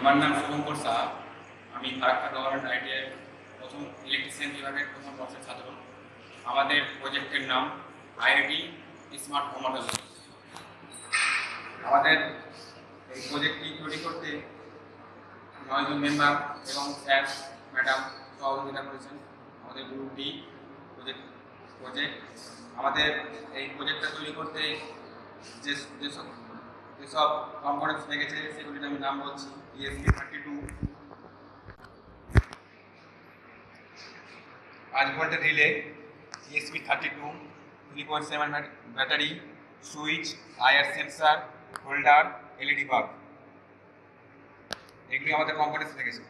আমার নাম শুভঙ্কর সাহা। আমি ফারাক্কা গভর্নমেন্ট আইটিআই প্রথম ইলেকট্রিশিয়ান বিভাগের প্রথম বর্ষের ছাত্র। আমাদের প্রজেক্টের নাম আইআইটি স্মার্ট হোম অটোমেশন। আমাদের এই প্রজেক্টটি তৈরি করতে 9 জন মেম্বার এবং স্যার ম্যাডাম সহযোগিতা করেছেন। আমাদের গ্রুপ ডি প্রজেক্ট প্রজেক্ট আমাদের এই প্রজেক্টটা তৈরি করতে যে যেসব যেসব কম্পোনেন্টস লেগেছে সেগুলির আমি নাম বলছি। ESP32 5 ভোল্টের relay, ESP32 3.7 battery, switch, IR sensor, holder, LED bulb, এগুলি আমাদের কম্পোনেন্টস লেগেছে।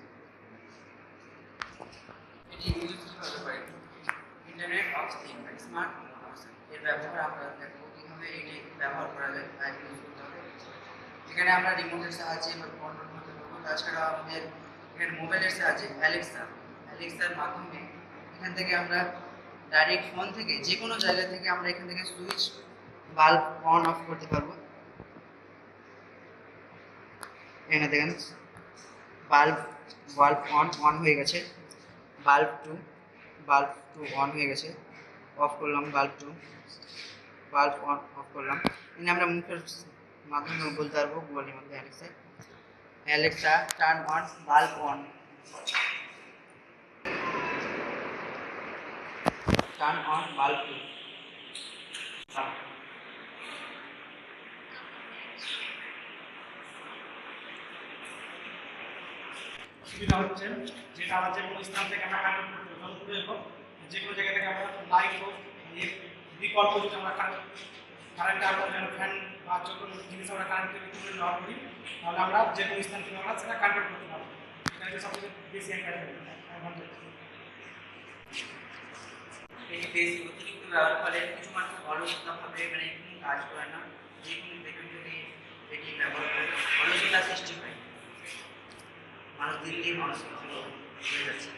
এটি ইউজ কিভাবে করে? ইন্টারনেট অফ থিংস বা স্মার্ট হোম এর ব্যবহার আমরা দেখব কিভাবে এটি ব্যবহার করা যায় তা ইউজ করতে হবে। এখানে আমরা রিমোটের সাহায্যে বা কন্ট্রোল করতে পারবো। তাছাড়া আমাদের এখানে মোবাইলের সাহায্যে অ্যালেক্সার মাধ্যমে এখান থেকে আমরা ডাইরেক্ট ফোন থেকে যে কোনো জায়গা থেকে আমরা এখান থেকে সুইচ বাল্ব অন অফ করতে পারবো। এখানে দেখেন বাল্ব অন হয়ে গেছে, বাল্ব টু অন হয়ে গেছে, অফ করলাম বাল্ব অন অফ করলাম। এখানে আমরা মুখের মাধ্যমে বলতে পারবো গুগলের মধ্যে Alexa turn on bulb on, turn on bulb two. সুবিধা হচ্ছে যেটা আমরা যে কোনো স্থান থেকে আমরা কানেক্ট করতে পারবো, যে কোনো জায়গা থেকে আমরা লাইট হোক বিকল্প যদি আমরা কারেন্ট আলো যেন ফ্যান বা যে কোনো জিনিস আমরা কারেন্ট থেকে তুলে ব্যবহার করি, তাহলে আমরা যে কোনো স্থান থেকে আমরা সেটা কানেক্ট করতে পারবো। এটা হচ্ছে সবচেয়ে বেশি অ্যাডভান্টেজ। এটি বেশি অতিরিক্ত ব্যবহার ফলে কিছু মানুষ অলসতাভাবে মানে কোনো কাজ করে না, যে কোনো ব্যক্তি যদি এটি ব্যবহার করে অলসতা সৃষ্টি হয়, মানুষ দিন দিন অলসতা হয়ে যাচ্ছে।